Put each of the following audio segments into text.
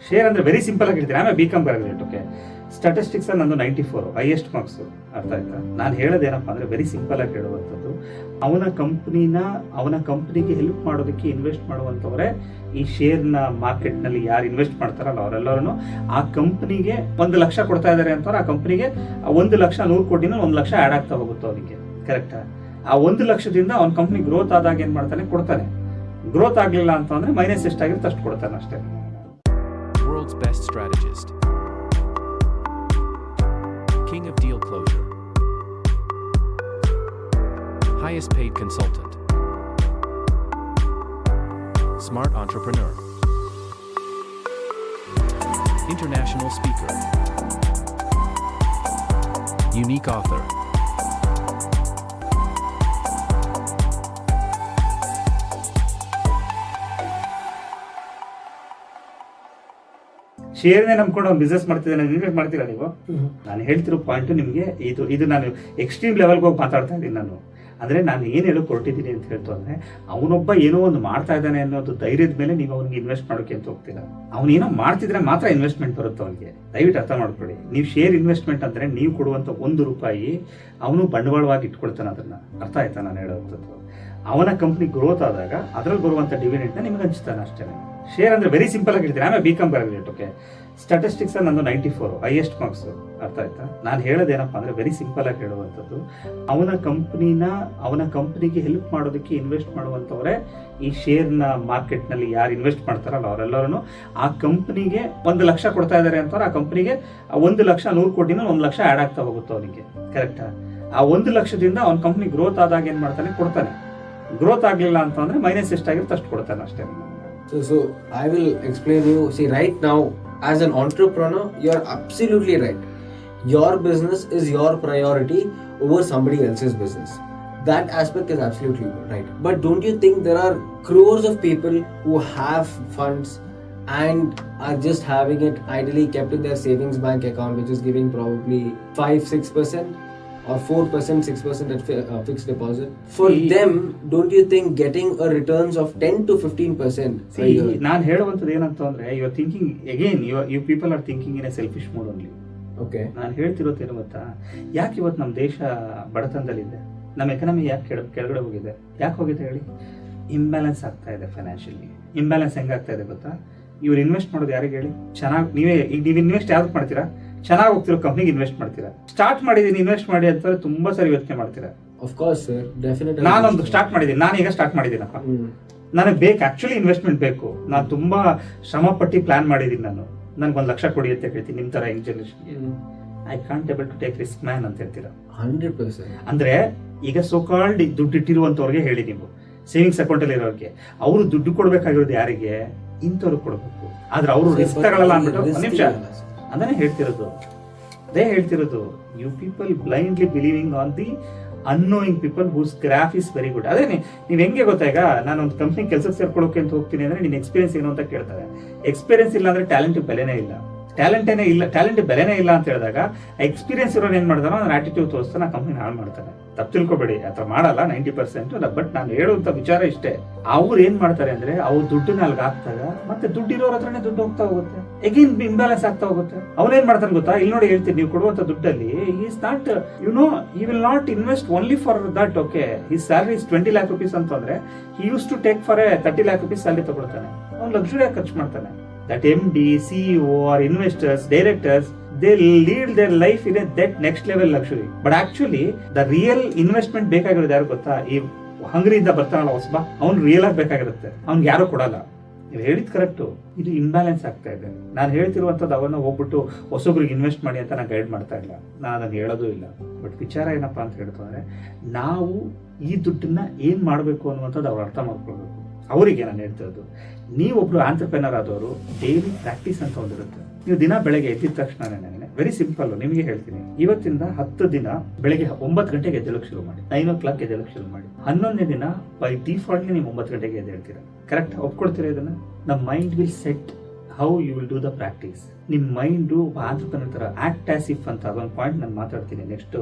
Share ಅಂದರೆ very simple ಆಗಿ ಹೇಳ್ತೀನಿ. ಆಮೇಲೆ BCom ಗ್ರಾಜುಯೇಟ್. ಓಕೆ, ಸ್ಟಾಟಿಸ್ಟಿಕ್ಸ್ ನಂದು 94 ಹೈಯೆಸ್ಟ್ ಮಾರ್ಕ್ಸು. ಅರ್ಥ ಆಯ್ತಾ? ನಾನು ಹೇಳೋದೇನಪ್ಪ ಅಂದರೆ ವೆರಿ ಸಿಂಪಲ್ ಆಗಿ ಹೇಳುವಂಥದ್ದು, ಅವನ ಕಂಪ್ನಿಗೆ ಹೆಲ್ಪ್ ಮಾಡೋದಕ್ಕೆ ಇನ್ವೆಸ್ಟ್ ಮಾಡುವಂಥವ್ರೆ ಈ ಶೇರ್ನ ಮಾರ್ಕೆಟ್ನಲ್ಲಿ ಯಾರು ಇನ್ವೆಸ್ಟ್ ಮಾಡ್ತಾರಲ್ಲ ಅವರೆಲ್ಲರೂ ಆ ಕಂಪ್ನಿಗೆ 1 ಲಕ್ಷ ಕೊಡ್ತಾ ಇದ್ದಾರೆ ಅಂತವ್ರು ಆ ಕಂಪ್ನಿಗೆ 1 ಲಕ್ಷ 100 ಕೋಟಿನ 1 ಲಕ್ಷ ಆ್ಯಡ್ ಆಗ್ತಾ ಹೋಗುತ್ತೆ ಅವನಿಗೆ. ಕರೆಕ್ಟಾ? ಆ 1 ಲಕ್ಷದಿಂದ ಅವ್ನ ಕಂಪ್ನಿ ಗ್ರೋತ್ ಆದಾಗ ಏನು ಮಾಡ್ತಾನೆ, ಕೊಡ್ತಾನೆ. ಗ್ರೋತ್ ಆಗಲಿಲ್ಲ ಅಂತಂದ್ರೆ ಮೈನಸ್ ಎಷ್ಟಾಗಿರುತ್ತೆ ಅಷ್ಟು ಕೊಡ್ತಾನೆ ಅಷ್ಟೇ. World's best strategist. King of deal closure. Highest paid consultant. Smart entrepreneur. International speaker. Unique author. ಶೇರ್ನೇ ನಂಬ್ಕೊಂಡು ಅವ್ನು ಬಿಸ್ನೆಸ್ ಮಾಡ್ತಿದ್ದಾನೆ, ಇನ್ವೆಸ್ಟ್ ಮಾಡ್ತೀರಾ ನೀವು? ನಾನು ಹೇಳ್ತಿರೋ ಪಾಯಿಂಟ್ ನಿಮಗೆ ಇದು ನಾನು ಎಕ್ಸ್ಟ್ರೀಮ್ ಲೆವೆಲ್ಗೆ ಹೋಗಿ ಮಾತಾಡ್ತಾ ಇದ್ದೀನಿ. ನಾನು ನಾನು ಏನು ಹೇಳೋಕೆ ಹೊರಟಿದ್ದೀನಿ ಅಂತ ಹೇಳ್ತು ಅಂದರೆ, ಅವನೊಬ್ಬ ಏನೋ ಒಂದು ಮಾಡ್ತಾ ಇದ್ದಾನೆ ಅನ್ನೋದು ಧೈರ್ಯದ ಮೇಲೆ ನೀವು ಅವ್ನಿಗೆ ಇನ್ವೆಸ್ಟ್ ಮಾಡೋಕೆ ಅಂತ ಹೋಗ್ತೀರಾ. ಅವನೇನೋ ಮಾಡ್ತಿದ್ರೆ ಮಾತ್ರ ಇನ್ವೆಸ್ಟ್ಮೆಂಟ್ ಬರುತ್ತೆ ಅವನಿಗೆ. ದಯವಿಟ್ಟು ಅರ್ಥ ಮಾಡ್ಕೊಳ್ಳಿ. ನೀವು ಶೇರ್ ಇನ್ವೆಸ್ಟ್ಮೆಂಟ್ ಅಂದರೆ ನೀವು ಕೊಡುವಂಥ 1 ರೂಪಾಯಿ ಅವನು ಬಂಡವಾಳವಾಗಿ ಇಟ್ಕೊಳ್ತಾನೆ. ಅದನ್ನು ಅರ್ಥ ಆಯ್ತಾ ನಾನು ಹೇಳೋವಂಥದ್ದು? ಅವನ ಕಂಪ್ನಿ ಗ್ರೋತ್ ಆದಾಗ ಅದರಲ್ಲಿ ಬರುವಂಥ ಡಿವಿಡೆಂಡ್ನ ನಿಮಗೆ ಹಂಚ್ತಾನೆ ಅಷ್ಟೇ. ಶೇರ್ ಅಂದರೆ ವೆರಿ ಸಿಂಪಲ್ ಆಗಿ ಹೇಳ್ತೀನಿ. ಆಮೇಲೆ BCom ಗ್ರಾಜುಯೇಟ್. ಓಕೆ, ಸ್ಟಾಟಿಸ್ಟಿಕ್ಸ್ ನಂದು 94 ಹೈಯೆಸ್ಟ್ ಮಾರ್ಕ್ಸು. ಅರ್ಥ ಆಯ್ತಾ? ನಾನು ಹೇಳೋದೇನಪ್ಪ ಅಂದರೆ ವೆರಿ ಸಿಂಪಲ್ ಆಗಿ ಹೇಳುವಂಥದ್ದು, ಅವನ ಕಂಪ್ನಿಗೆ ಹೆಲ್ಪ್ ಮಾಡೋದಕ್ಕೆ ಇನ್ವೆಸ್ಟ್ ಮಾಡುವಂಥವ್ರೆ ಈ ಶೇರ್ನ ಮಾರ್ಕೆಟ್ನಲ್ಲಿ ಯಾರು ಇನ್ವೆಸ್ಟ್ ಮಾಡ್ತಾರಲ್ಲ ಅವರೆಲ್ಲರೂ ಆ ಕಂಪ್ನಿಗೆ 1 ಲಕ್ಷ ಕೊಡ್ತಾ ಇದ್ದಾರೆ ಅಂತವ್ರು ಆ ಕಂಪ್ನಿಗೆ 1 ಲಕ್ಷ 100 ಕೋಟಿನ 1 ಲಕ್ಷ ಆ್ಯಡ್ ಆಗ್ತಾ ಹೋಗುತ್ತೆ ಅವನಿಗೆ. ಕರೆಕ್ಟಾ? ಆ 1 ಲಕ್ಷದಿಂದ ಅವ್ನ ಕಂಪ್ನಿ ಗ್ರೋತ್ ಆದಾಗ ಏನು ಮಾಡ್ತಾನೆ, ಕೊಡ್ತಾನೆ. ಗ್ರೋತ್ ಆಗಲಿಲ್ಲ ಅಂತಂದ್ರೆ ಮೈನಸ್ ಎಷ್ಟಾಗಿರುತ್ತೆ ಅಷ್ಟು ಕೊಡ್ತಾನೆ ಅಷ್ಟೇ. So I will explain you. See, right now, as an entrepreneur, you are absolutely right. Your business is your priority over somebody else's business. That aspect is absolutely right. But don't you think there are crores of people who have funds and are just having it idly kept in their savings bank account, which is giving probably 5-6% or 4%, 6% at fixed deposit? For them, don't you think getting a returns of 10 to 15%? ನಾನು ಹೇಳುವಂಥದ್ದು ಏನಂತ ಅಂದ್ರೆ, you are thinking again, you people are thinking in a selfish mode only. Okay, ನಾನು ಹೇಳ್ತಿರೋದೇನು ಗೊತ್ತಾ, ಯಾಕೆ ಇವತ್ತು ನಮ್ಮ ದೇಶ ಬಡತನದಲ್ಲಿದೆ, ನಮ್ಮ ಎಕನಾಮಿ ಯಾಕೆ ಕೆಳಗಡೆ ಹೋಗಿದೆ? ಯಾಕೆ ಹೋಗಿದೆ ಹೇಳಿ? ಇಂಬ್ಯಾಲೆನ್ಸ್ ಆಗ್ತಾ ಇದೆ ಫೈನಾನ್ಷಿಯಲಿ. ಇಂಬ್ಯಾಲೆನ್ಸ್ ಹೆಂಗಾಗ್ತಾ ಇದೆ ಗೊತ್ತಾ? ಇವ್ರು ಇನ್ವೆಸ್ಟ್ ಮಾಡೋದು ಯಾರಿಗೆ ಹೇಳಿ? ಚೆನ್ನಾಗಿ ನೀವು ಇನ್ವೆಸ್ಟ್ ಯಾವ್ದು ಮಾಡ್ತೀರಾ? ಚೆನ್ನಾಗಿ ಹೋಗ್ತಿರೋ ಕಂಪ್ನಿಗೆ ಇನ್ವೆಸ್ಟ್ ಮಾಡ್ತೀರಾ. ಸ್ಟಾರ್ಟ್ ಮಾಡಿದೀನಿ ಇನ್ವೆಸ್ಟ್ ಮಾಡಿ ಅಂತಂದ್ರೆ ತುಂಬಾ ಸರಿ ಯೋಚನೆ ಮಾಡ್ತೀರಾ. Of course sir, definitely. ನಾನೊಂದು ಸ್ಟಾರ್ಟ್ ಮಾಡಿದ್ದೀನಿ, ನಾನೀಗ ಸ್ಟಾರ್ಟ್ ಮಾಡಿದ್ದೀನಪ್ಪ, ನನಗೆ ಬೇಕು ಆಕ್ಚುಲಿ ಇನ್ವೆಸ್ಟ್ಮೆಂಟ್ ಬೇಕು, ನಾನು ತುಂಬಾ ಶ್ರಮ ಪಟ್ಟು ಪ್ಲಾನ್ ಮಾಡಿದ್ದೀನಿ, ನನ್ಗೆ 1 ಲಕ್ಷ ಕೊಡಿ ಅಂತ ಹೇಳ್ತೀನಿ. ನಿಮ್ ತರ ಯಂಗ್ ಜನರೇಷನ್ಗೆ I can't able to take risk man ಅಂತ ಹೇಳ್ತೀರಾ. 100%. ಅಂದ್ರೆ ಈಗ ಸೋಕಾಲ್ಡ್ ದುಡ್ಡು ಇಟ್ಟಿರುವಂತವ್ರಿಗೆ ಹೇಳಿ, ನೀವು ಸೇವಿಂಗ್ಸ್ ಅಕೌಂಟ್ ಅಲ್ಲಿ ಇರೋರಿಗೆ, ಅವರು ದುಡ್ಡು ಕೊಡ್ಬೇಕಾಗಿರೋದು ಯಾರಿಗೆ? ಇಂಥವ್ರು ಕೊಡ್ಬೇಕು. ಆದ್ರೆ ಅವರು ರಿಸ್ಕ್ ತಗೊಳ್ಳಲ್ಲ ಅಂದ್ಬಿಟ್ಟು ನಿಮಿಷ ಅದನ್ನೇ ಹೇಳ್ತಿರೋದು. You people blindly believing on the annoying people whose graph is very good. ಅದೇ ನೀವು ಹೆಂಗೆ ಗೊತ್ತಾ, ಈಗ ನಾನು ಒಂದು ಕಂಪ್ನಿ ಕೆಲಸಕ್ಕೆ ಸೇರ್ಕೊಳ್ಳೋಕೆ ಅಂತ ಹೋಗ್ತೀನಿ ಅಂದ್ರೆ ನಿನ್ನ ಎಕ್ಸ್ಪೀರಿಯನ್ಸ್ ಏನು ಅಂತ ಕೇಳ್ತಾರೆ. ಎಕ್ಸ್ಪೀರಿಯನ್ಸ್ ಇಲ್ಲ ಅಂದ್ರೆ ಟ್ಯಾಲೆಂಟ್ ಬೆಲೆನೇ ಇಲ್ಲ. ಟ್ಯಾಲೆಂಟ್ ಬೆಲೆನೇ ಇಲ್ಲ ಅಂತ ಹೇಳಿದಾಗ ಎಕ್ಸ್ಪೀರಿಯನ್ಸ್ ಇರೋರು ಏನ್ ಮಾಡ್ತಾನೋ ಅದನ್ನ ಆಟಿಟ್ಯೂಡ್ ತೋರಿಸ್ತಾನೆ, ಆ ಕಂಪ್ನಿ ಹಾಳು ಮಾಡ್ತಾನೆ. ತಪ್ಪು ತಿಳ್ಕೊಬೇಡಿ, ಆ ಥರ ಮಾಡಲ್ಲ 90%. ಬಟ್ ನಾನು ಹೇಳುವಂತ ವಿಚಾರ ಇಷ್ಟೇ, ಅವ್ರು ಏನ್ ಮಾಡ್ತಾರೆ ಅಂದ್ರೆ ಅವ್ರು ದುಡ್ಡನ್ನ ಅಲ್ಲಿಗೆ ಹಾಕ್ತಾಗ ಮತ್ತೆ ದುಡ್ಡು ಇರೋರ ಹತ್ರನೇ ದುಡ್ಡು ಹೋಗ್ತಾ ಹೋಗುತ್ತೆ, ಎಗೇನ್ ಇಂಬ್ಯಾಲೆನ್ಸ್ ಆಗ್ತಾ ಹೋಗುತ್ತೆ. ಅವ್ನೇನ್ ಮಾಡ್ತಾನೆ ಗೊತ್ತಾ? ಇಲ್ಲಿ ನೋಡಿ ಹೇಳ್ತೀನಿ, ನೀವು ಕೊಡುವಂತ ದುಡ್ಡಲ್ಲಿ is not he will not invest only for that. Okay, his salary is 20 lakh rupees ಅಂತಂದ್ರೆ he used to take for a 30 lakh rupees salary ತಗೊಳ್ತಾನೆ. ಅವ್ನು ಲಕ್ಸುರಿ ಖರ್ಚು ಮಾಡ್ತಾನೆ. That MD, CEO or investors, directors, they lead their life in that next level luxury. But actually, the real investment ಬೇಕಾಗಿರೋದು ಯಾರು ಗೊತ್ತಾ? ಈ ಹಂಗರಿಯಿಂದ ಬರ್ತಾನಲ್ಲ ಹೊಸಬ, ಅವ್ನು real ಆಗಿ ಬೇಕಾಗಿರುತ್ತೆ, ಅವ್ನಿಗೆ ಯಾರು ಕೊಡಲ್ಲ. ನೀವು ಹೇಳಿದ್ ಕರೆಕ್ಟು, ಇದು ಇಂಬ್ಯಾಲೆನ್ಸ್ ಆಗ್ತಾ ಇದೆ. ನಾನು ಹೇಳ್ತಿರುವಂಥದ್ದು ಅವನ್ನ ಹೋಗ್ಬಿಟ್ಟು ಹೊಸೊಬ್ರಿಗೆ ಇನ್ವೆಸ್ಟ್ ಮಾಡಿ ಅಂತ ನಾನು ಗೈಡ್ ಮಾಡ್ತಾ ಇಲ್ಲ, ನಾನು ಅದನ್ನು ಹೇಳೋದು ಇಲ್ಲ. ಬಟ್ ವಿಚಾರ ಏನಪ್ಪಾ ಅಂತ ಹೇಳ್ತಂದ್ರೆ, ನಾವು ಈ ದುಡ್ಡನ್ನ ಏನ್ ಮಾಡಬೇಕು ಅನ್ನುವಂಥದ್ದು ಅವ್ರು ಅರ್ಥ ಮಾಡ್ಕೊಳ್ಬೇಕು. ಅವರಿಗೆ ನಾನು ಹೇಳ್ತಿರೋದು, ನೀವೊಬ್ರು ಆಂಟ್ರಪ್ರೆನರ್ ಆದವರು ಡೈಲಿ ಪ್ರಾಕ್ಟೀಸ್ ಅಂತ ಒಂದಿರುತ್ತೆ. ನೀವು ದಿನ ಬೆಳಗ್ಗೆ ಎದ್ದಿದ ತಕ್ಷಣ ವೆರಿ ಸಿಂಪಲ್ ನಿಮಗೆ ಹೇಳ್ತೀನಿ, ಇವತ್ತಿಂದ 10 ದಿನ ಬೆಳಗ್ಗೆ 9 ಗಂಟೆಗೆ ಎದ್ದೇಳಕ್ಕೆ ಶುರು ಮಾಡಿ, 9 o'clock ಎದ್ದೇಳಕ್ಕೆ ಶುರು ಮಾಡಿ. 11ನೇ ದಿನ ಬೈ ಡಿಫಾಲ್ಟ್ಲಿ ನೀವು 9 ಗಂಟೆಗೆ ಎದ್ದೇಳ್ತೀರಾ. ಕರೆಕ್ಟ್ ಒಪ್ಕೊಡ್ತೀರಾ ಇದನ್ನ? The mind will set how you will do the practice. ನಿಮ್ಮ ಮೈಂಡು ಆಂಟ್ರಪ್ರನರ್ ಥರ ಆಕ್ಟ್ ಆಸ್ ಇಫ್ ಅಂತ ಅದೊಂದು ಪಾಯಿಂಟ್ ನಾನು ಮಾತಾಡ್ತೀನಿ ನೆಕ್ಸ್ಟ್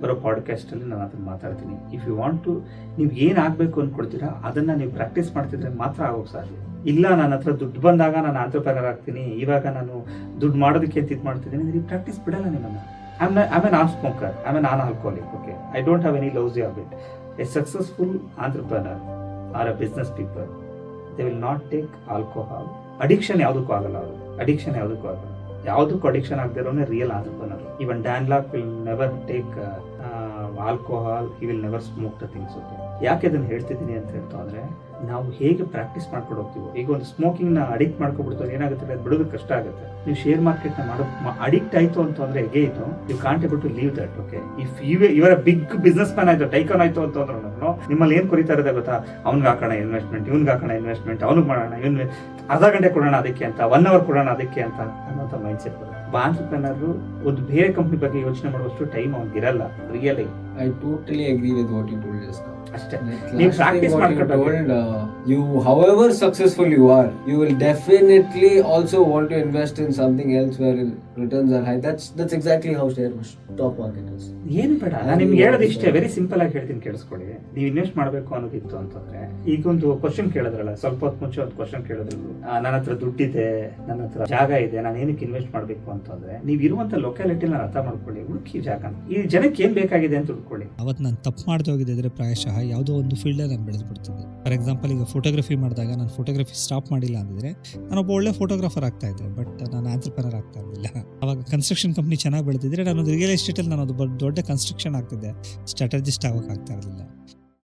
ಬರೋ ಪಾಡ್ಕಾಸ್ಟಲ್ಲಿ ನಾನು ಅದನ್ನು ಮಾತಾಡ್ತೀನಿ. ಇಫ್ ಯು ವಾಂಟ್ ಟು, ನೀವು ಏನು ಆಗಬೇಕು ಅಂದ್ಕೊಳ್ತೀರಾ ಅದನ್ನು ನೀವು ಪ್ರಾಕ್ಟೀಸ್ ಮಾಡ್ತಿದ್ರೆ ಮಾತ್ರ ಆಗೋಕ್ಕೆ ಸಾಧ್ಯ. ಇಲ್ಲ ನನ್ನ ಹತ್ರ ದುಡ್ಡು ಬಂದಾಗ ನಾನು ಆಂಟ್ರಪ್ರನರ್ ಆಗ್ತೀನಿ, ಇವಾಗ ನಾನು ದುಡ್ಡು ಮಾಡೋದಕ್ಕೆ ಅಂತ ಇದು ಮಾಡ್ತಿದ್ದೀನಿ, ನೀವು ಪ್ರಾಕ್ಟೀಸ್ ಬಿಡಲ್ಲ ನಿಮ್ಮನ್ನು. I'm a non-smoker. I'm a non-alcoholic. Okay, I don't have any lousy habit. A successful entrepreneur or a business people, they will not take alcohol. Addiction ಯಾವುದಕ್ಕೂ ಆಗಲ್ಲ ಅವರು. ಅಡಿಕ್ಷನ್ ಯಾವುದಕ್ಕೂ ಆಗಲ್ಲ. ಯಾವುದಕ್ಕೂ ಅಡಿಕ್ಷನ್ ಆಗದಿರೋನೇ real entrepreneur. Even Dan Lok will never take alcohol, he will never smoke the things. Okay, ಯಾಕೆ ಅದನ್ನು ಹೇಳ್ತಿದ್ದೀನಿ ಅಂತ ಹೇಳ್ತಾ ಅಂದರೆ, ನಾವು ಹೇಗೆ ಪ್ರಾಕ್ಟೀಸ್ ಮಾಡ್ಕೊಂಡು ಹೋಗ್ತೀವಿ. ಈಗ ಒಂದು ಸ್ಮೋಕಿಂಗ್ನ ಅಡಿಕ್ಟ್ ಮಾಡ್ಕೊಬಿಡ್ತಾರೆ, ಏನಾಗುತ್ತೆ ಅದು ಬಿಡೋದಕ್ಕೆ ಕಷ್ಟ ಆಗುತ್ತೆ. ನೀವು ಶೇರ್ ಮಾರ್ಕೆಟ್ನ ಮಾಡೋ ಅಡಿಕ್ಟ್ ಆಯಿತು ಅಂತಂದರೆ again you can't able to leave that. Okay, if ಇವರ ಬಿಗ್ ಬಿಸ್ನೆಸ್ ಮ್ಯಾನ್ ಆಯಿತು, ಟೈಕಾನ್ ಆಯಿತು ಅಂತಂದ್ರೂ ನಿಮ್ಮಲ್ಲಿ ಏನು ಕೊರಿತಾ ಇರೋದೇ ಗೊತ್ತಾ, ಅವ್ನಿಗೆ ಹಾಕೋಣ ಇನ್ವೆಸ್ಟ್ಮೆಂಟ್, ಇವ್ನಿಗೆ ಹಾಕೋಣ ಇನ್ವೆಸ್ಟ್ಮೆಂಟ್, ಅವ್ನಿಗೆ ಮಾಡೋಣ, ಇವ್ನು ಅರ್ಧ ಗಂಟೆ ಕೊಡೋಣ ಅದಕ್ಕೆ ಅಂತ, 1 hour ಕೊಡೋಣ ಅದಕ್ಕೆ ಅಂತ ಅನ್ನೋಂಥ ಮೈಂಡ್ ಸೆಟ್ ಬರುತ್ತೆ. ಆಂಟ್ರಪ್ರನರ್ ಒಂದು ಬೇರೆ ಕಂಪ್ನಿ ಬಗ್ಗೆ ಯೋಚನೆ ಮಾಡುವಷ್ಟು ಟೈಮ್ ಅವ್ನಿಗಿರಲ್ಲ really. I totally agree with what you told just now. ಅಷ್ಟೇ, ನೀವು ಪ್ರಾಕ್ಟೀಸ್ ಮಾಡ್ಕೊಂಡು you, however successful you are, you will definitely also want to invest in something else where returns are high. That's exactly how stock market is. ಏನು ಬೇಡ, ನಾನು ನಿಮ್ಗೆ ಹೇಳೋದು ಇಷ್ಟೇ, very simple ಆಗಿ ಹೇಳ್ತೀನಿ ಕೇಳಿಸ್ಕೊಳ್ಳಿ. ನೀವು ಇನ್ವೆಸ್ಟ್ ಮಾಡಬೇಕು ಅನ್ನೋದಿತ್ತು ಅಂತಂದ್ರೆ, ಈಗ ಒಂದು ಕ್ವಶನ್ ಕೇಳಿದ್ರಲ್ಲ ಸ್ವಲ್ಪ ಹೊತ್ತು ಮುಂಚೆ, ಒಂದು ಕ್ವಶನ್ ಕೇಳಿದ್ರು, ನನ್ನ ಹತ್ರ ದುಡ್ಡಿದೆ, ನನ್ನ ಹತ್ರ ಜಾಗ ಇದೆ, ನಾನು ಏನಕ್ಕೆ ಇನ್ವೆಸ್ಟ್ ಮಾಡಬೇಕು ಅಂತಂದ್ರೆ, ನೀವು ಇರುವಂತ ಲೊಕ್ಯಾಲಿಟಿನ ಅರ್ಥ ಮಾಡ್ಕೊಳ್ಳಿ, ಹುಡುಕಿ ಜಾಗ, ಈ ಜನಕ್ಕೆ ಏನ್ ಬೇಕಾಗಿದೆ ಅಂತ ಹುಡ್ಕೊಳ್ಳಿ. ಅವತ್ತು ನಾನು ತಪ್ಪು ಮಾಡ್ತಾ ಹೋಗಿದ್ದರೆ ಪ್ರಾಯಶಃ ಯಾವುದೋ ಒಂದು ಫೀಲ್ಡಲ್ಲಿ ನಾನು ಬೆಳೆದು ಬಿಡ್ತಿದ್ದೆ. ಫಾರ್ ಎಕ್ಸಾಂಪಲ್, ಈಗ ಫೋಟೋಗ್ರಫಿ ಮಾಡಿದಾಗ ನಾನು ಫೋಟೋಗ್ರಫಿ ಸ್ಟಾಪ್ ಮಾಡಿಲ್ಲ ಅಂದಿದ್ರೆ ನಾನೊಬ್ಬ ಒಳ್ಳೆ ಫೋಟೋಗ್ರಾಫರ್ ಆಗ್ತಾ ಇದ್ದೆ, ಬಟ್ ನಾನು ಆಂಟ್ರಪ್ರನರ್ ಆಗ್ತಾ ಇರಲಿಲ್ಲ. ಅವಾಗ ಕನ್ಸ್ಟ್ರಕ್ಷನ್ ಕಂಪ್ನಿ ಚೆನ್ನಾಗಿ ಬೆಳೆದಿದ್ರೆ ನಾನು ರಿಯಲ್ ಎಸ್ಟೇಟಲ್ಲಿ ನಾನು ದೊಡ್ಡ ಕನ್ಸ್ಟ್ರಕ್ಷನ್ ಆಗ್ತಿದ್ದೆ, ಸ್ಟ್ರಾಟಜಿಸ್ಟ್ ಆಗೋಕೆ ಆಗ್ತಾ ಇರಲಿಲ್ಲ.